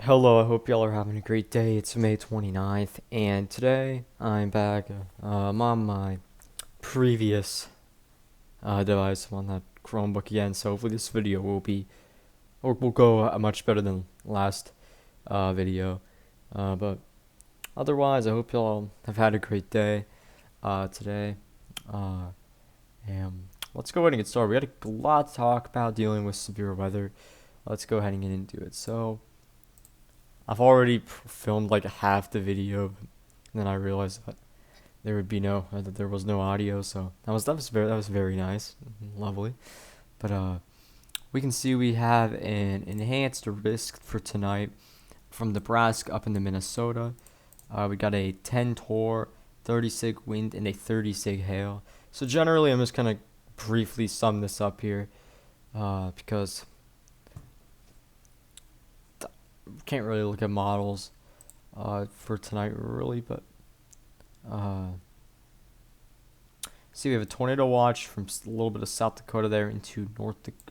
Hello, I hope y'all are having a great day. It's May 29th, and today I'm back. I'm on my previous device. I'm on that Chromebook again, so hopefully this video will go much better than last video. But otherwise, I hope y'all have had a great day today. Uh, and let's go ahead and get started. We had a lot to talk about dealing with severe weather. Let's go ahead and get into it. So, I've already filmed like half the video, and then I realized that that there was no audio. So that was very nice, lovely. But we can see we have an enhanced risk for tonight from Nebraska up into Minnesota. We got a 10 torr, 30 sig wind, and a 30 sig hail. So generally, I'm just gonna briefly sum this up here, because can't really look at models for tonight really, but uh, see we have a tornado watch from a little bit of South Dakota there into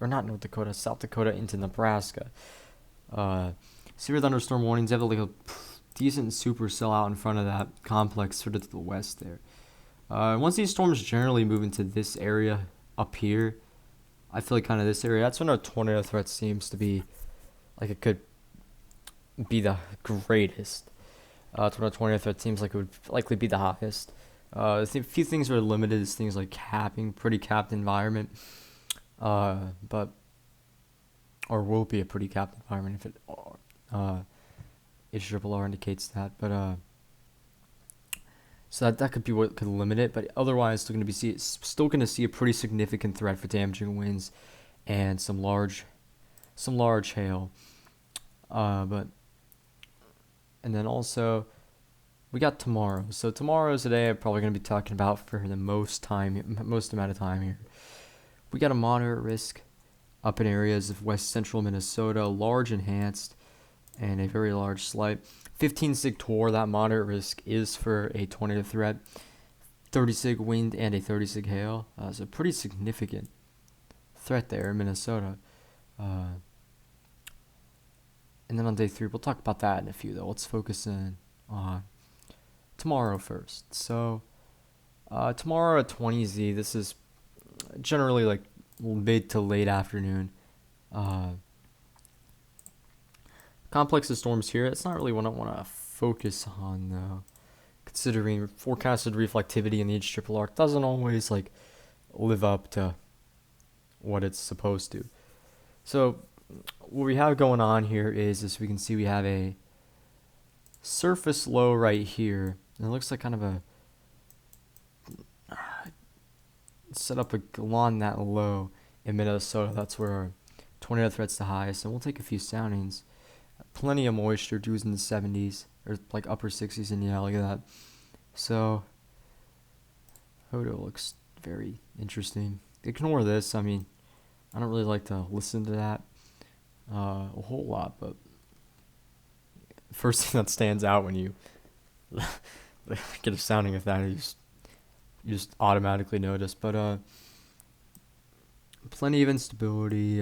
not North Dakota, South Dakota into Nebraska. Severe thunderstorm warnings. They have like a decent supercell out in front of that complex, sort of to the west there. Once these storms generally move into this area up here, I feel like kind of this area. That's when our tornado threat seems to be like it could be the greatest. Tornado tornado threat seems like it would likely be the highest. A few things are limited. Is things like capping, pretty capped environment, but or will be a pretty capped environment if triple R indicates that. But so that could be what could limit it. But otherwise, still going to see a pretty significant threat for damaging winds and some large hail. But and then also we got tomorrow. So tomorrow's a day I'm probably going to be talking about for the most amount of time here. We got a moderate risk up in areas of west central Minnesota, large enhanced, and a very large slight. 15 sig torr, that moderate risk is for a tornado threat. 30 sig wind and a 30 sig hail. So pretty significant threat there in Minnesota. And then on day 3, we'll talk about that in a few, though. Let's focus in on tomorrow first. So, tomorrow at 20Z, this is generally like mid to late afternoon. Complex of storms here. It's not really what I want to focus on, though, considering forecasted reflectivity in the H triple arc doesn't always like live up to what it's supposed to. So, what we have going on here is we can see we have a surface low right here. And it looks like kind of a set up along that low in Minnesota. That's where our tornado threat's the highest. And we'll take a few soundings. Plenty of moisture, dews in the 70s or like upper 60s, and yeah, look at that. So photo looks very interesting. Ignore this. I mean, I don't really like to listen to that a whole lot, but first thing that stands out when you get a sounding of that, you just automatically notice. But plenty of instability.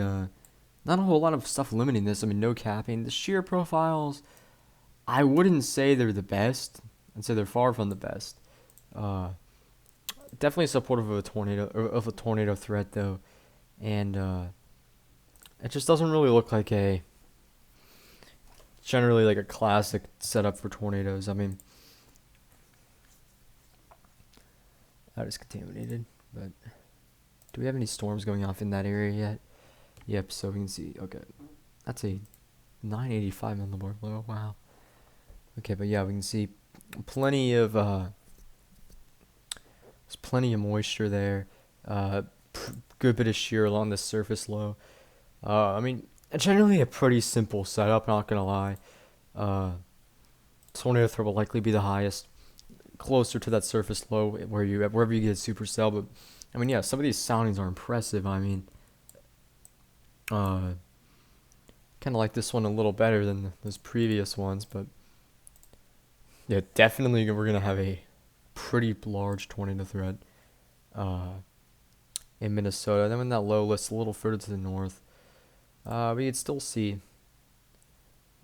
Not a whole lot of stuff limiting this. I mean, no capping. The shear profiles, I wouldn't say they're the best. I'd say they're far from the best. Definitely supportive of a tornado threat, though, and it just doesn't really look like generally like a classic setup for tornadoes. I mean, that is contaminated, but do we have any storms going off in that area yet? Yep, so we can see, okay, that's a 985 millibar low, wow. Okay, but yeah, we can see plenty of, there's plenty of moisture there, good bit of shear along the surface low. I mean, generally a pretty simple setup, not gonna lie. Tornado threat will likely be the highest, closer to that surface low wherever you get a supercell. But I mean, yeah, some of these soundings are impressive. I mean, kind of like this one a little better than those previous ones, but yeah, definitely we're gonna have a pretty large tornado threat in Minnesota. Then when that low lift's a little further to the north, we could still see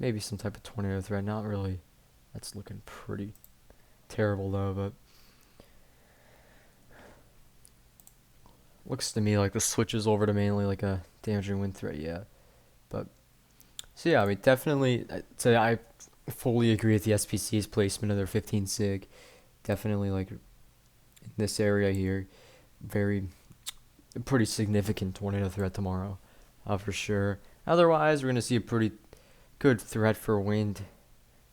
maybe some type of tornado threat. Not really. That's looking pretty terrible though, but looks to me like the switches over to mainly like a damaging wind threat. Yeah, but so yeah, I mean definitely. So I fully agree with the SPC's placement of their 15 sig. Definitely like in this area here, very pretty significant tornado threat tomorrow, for sure. Otherwise, we're gonna see a pretty good threat for wind.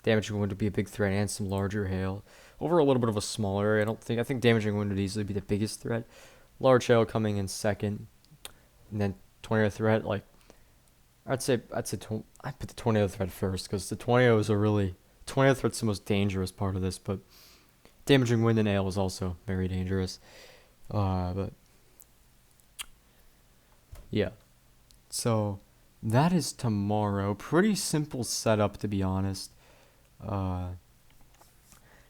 Damaging wind would be a big threat and some larger hail. Over a little bit of a smaller area, I think damaging wind would easily be the biggest threat. Large hail coming in second, and then tornado threat. Like I put the tornado threat first because the tornado is tornado threat's the most dangerous part of this, but damaging wind and hail is also very dangerous. But yeah, so that is tomorrow. Pretty simple setup to be honest. Uh,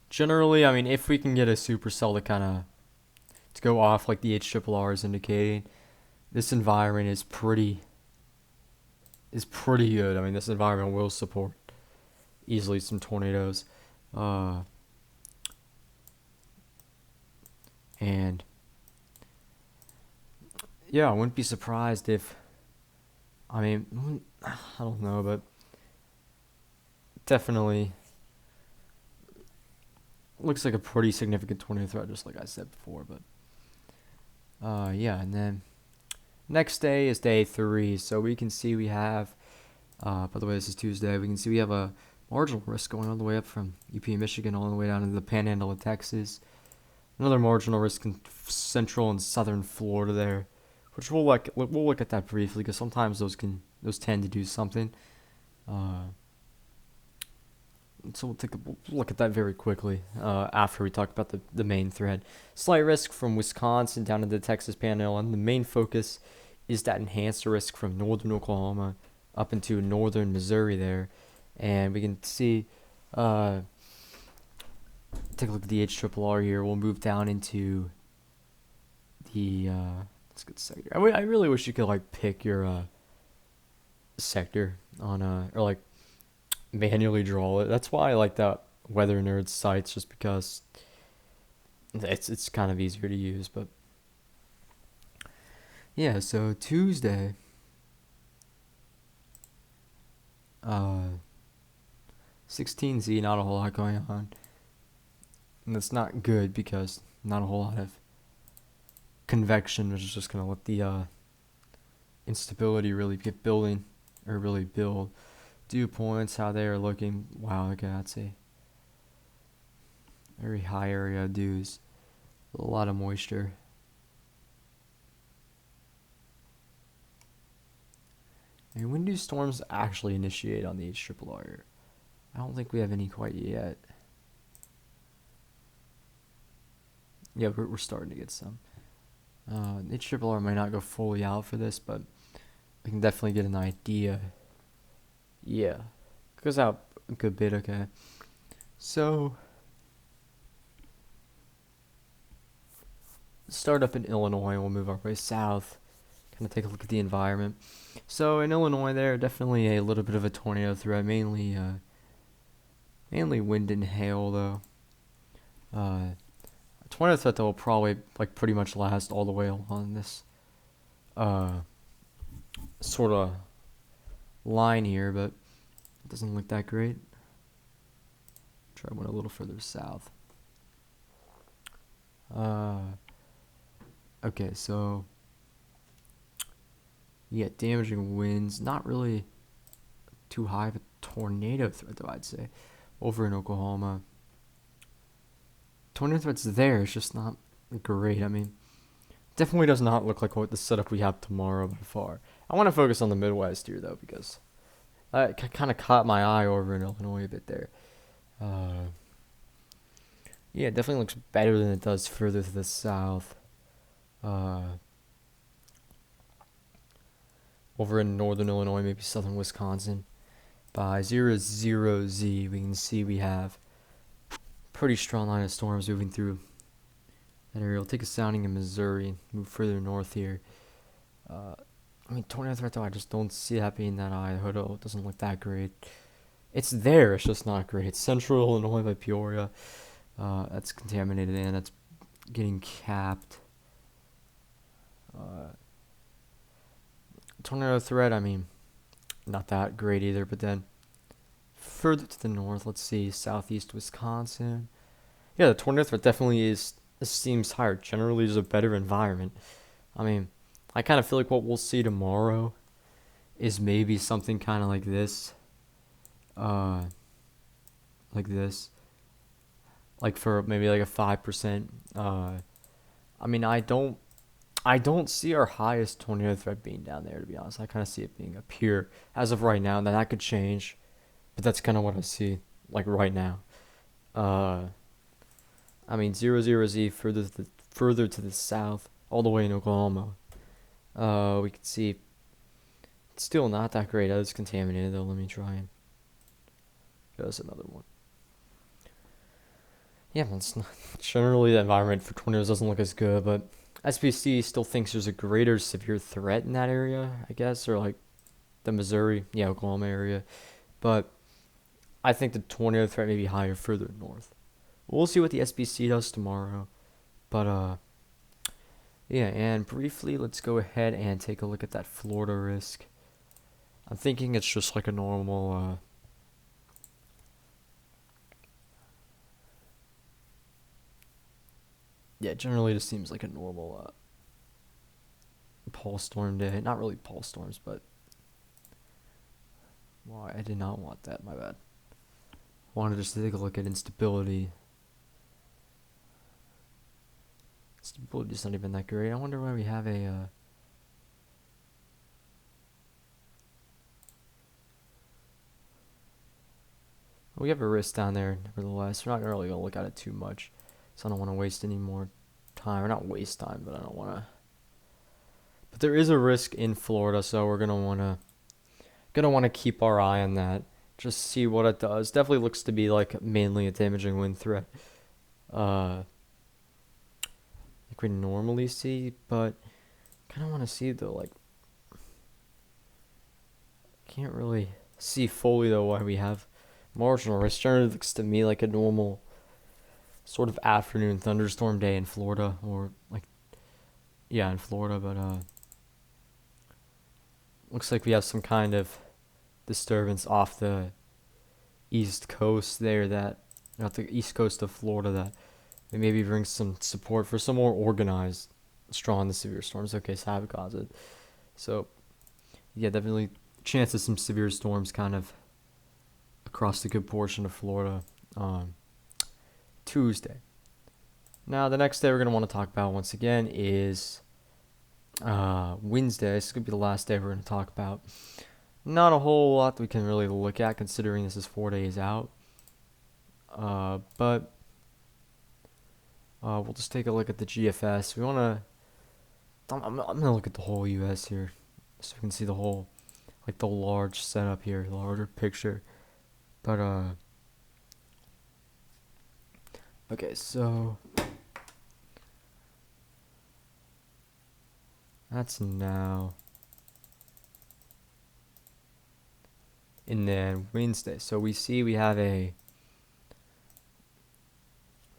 Generally, I mean, if we can get a supercell to go off like the HRRR is indicating, this environment is pretty good. I mean, this environment will support easily some tornadoes, and yeah, I wouldn't be surprised if. I mean, I don't know, but definitely looks like a pretty significant tornado threat, just like I said before. But yeah, and then next day is day 3, so we can see we have. By the way, this is Tuesday. We can see we have a marginal risk going all the way up from UP Michigan all the way down to the Panhandle of Texas. Another marginal risk in central and southern Florida there, which we'll look at that briefly because sometimes those tend to do something. So we'll look at that very quickly after we talk about the main thread. Slight risk from Wisconsin down to the Texas Panhandle, and the main focus is that enhanced risk from northern Oklahoma up into northern Missouri there. And we can see, take a look at the HRRR here. We'll move down into the, let's get sector. I really wish you could like pick your sector on, or like manually draw it. That's why I like that Weather Nerd sites, just because it's kind of easier to use. But yeah, so Tuesday, 16Z, not a whole lot going on, and that's not good because not a whole lot of convection, which is just gonna let the instability really get building or really build. Dew points, how they are looking. Wow, okay, that's a very high area of dews. A lot of moisture. And when do storms actually initiate on the HRRR? I don't think we have any quite yet. Yeah, we're starting to get some. The HRRR might not go fully out for this, but we can definitely get an idea. Yeah, goes out a good bit, okay. So, start up in Illinois, we'll move our way south, kind of take a look at the environment. So, in Illinois there, definitely a little bit of a tornado threat, mainly wind and hail, though. A tornado threat that will probably, like, pretty much last all the way along this, sort of line here, but it doesn't look that great. Try one a little further south. Okay, so yeah, damaging winds, not really too high of a tornado threat though, I'd say, over in Oklahoma. Tornado threat's there, it's just not great. I mean, definitely does not look like what the setup we have tomorrow by far. I want to focus on the Midwest here though, because I kind of caught my eye over in Illinois a bit there. Yeah, it definitely looks better than it does further to the south. Over in northern Illinois, maybe southern Wisconsin. By 00Z, we can see we have pretty strong line of storms moving through that area. We'll take a sounding in Missouri, move further north here. I mean, tornado threat though, I just don't see that being that high. The hood doesn't look that great. It's there. It's just not great. It's Central Illinois by Peoria. That's contaminated and that's getting capped. Uh, Tornado threat. I mean, not that great either. But then further to the north, let's see, southeast Wisconsin. Yeah, the tornado threat definitely is. This seems higher. Generally, is a better environment. I mean, I kind of feel like what we'll see tomorrow is maybe something kind of like this. Uh, like this. Like for maybe like a 5%. I mean, I don't see our highest tornado threat being down there, to be honest. I kind of see it being up here as of right now. Now that could change, but that's kind of what I see like right now. Uh, I mean, 00Z further to the south, all the way in Oklahoma. We can see it's still not that great. It's contaminated though. Let me try and go to another one. Yeah, it's not, generally the environment for tornadoes doesn't look as good, but SPC still thinks there's a greater severe threat in that area, I guess, or like the Missouri, yeah, Oklahoma area. But I think the tornado threat may be higher further north. We'll see what the SPC does tomorrow. But yeah, and briefly, let's go ahead and take a look at that Florida risk. I'm thinking it's just like a normal yeah, generally it just seems like a normal pole storm day. Not really pole storms, but well, I did not want that. My bad. Wanted just to take a look at instability. Stability's not even that great. I wonder why we have a. We have a risk down there, nevertheless. We're not really gonna look at it too much, so I don't want to waste any more time. Or not waste time, but I don't want to. But there is a risk in Florida, so we're gonna want to keep our eye on that. Just see what it does. Definitely looks to be like mainly a damaging wind threat. Uh, like we normally see, but kind of want to see though. Like, can't really see fully though why we have marginal risk. Generally looks to me like a normal sort of afternoon thunderstorm day in Florida, or like yeah, in Florida. But looks like we have some kind of disturbance off the east coast there, that not the east coast of Florida, that maybe brings some support for some more organized strong to severe storms. Okay, so have caused it. So yeah, definitely chance of some severe storms kind of across the good portion of Florida on Tuesday. Now the next day we're gonna want to talk about once again is Wednesday. This is gonna be the last day we're gonna talk about. Not a whole lot that we can really look at considering this is 4 days out. But we'll just take a look at the GFS. We want to. I'm gonna look at the whole U.S. here, so we can see the whole, like the large setup here, the larger picture. But okay, so that's now. And then Wednesday. So we see we have a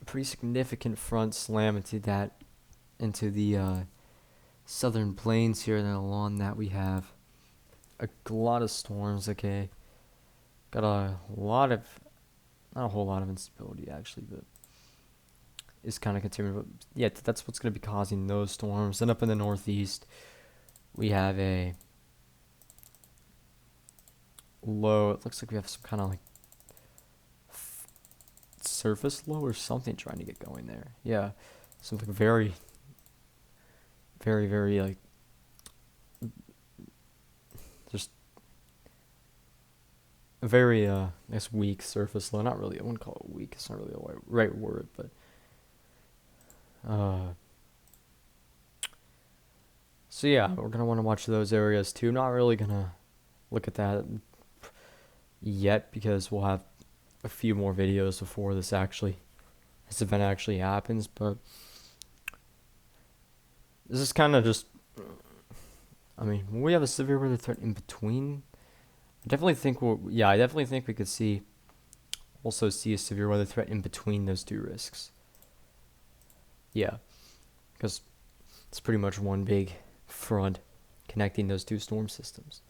pretty significant front slam into the southern plains here, and then along that we have a lot of storms. Okay, got a lot of, not a whole lot of instability actually, but it's kind of continuing. But yeah, that's what's going to be causing those storms. And up in the northeast, we have a low. It looks like we have some kind of like surface low or something trying to get going there. Yeah, something very, very, very like just a very I guess weak surface low. Not really. I wouldn't call it weak. It's not really the right word, but so yeah, we're gonna want to watch those areas too. Not really gonna look at that yet because we'll have a few more videos before this event actually happens. But this is kind of just, I mean, when we have a severe weather threat in between, I definitely think we could see a severe weather threat in between those two risks. Yeah, because it's pretty much one big front connecting those two storm systems.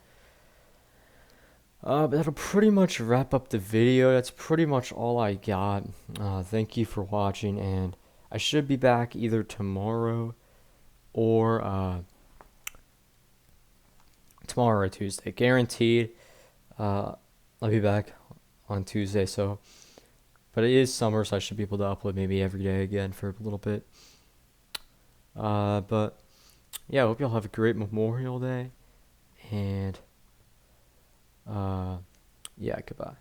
But that'll pretty much wrap up the video. That's pretty much all I got. Thank you for watching, and I should be back either tomorrow or tomorrow or Tuesday. Guaranteed. I'll be back on Tuesday. But it is summer, so I should be able to upload maybe every day again for a little bit. But yeah, I hope y'all have a great Memorial Day, and yeah, goodbye.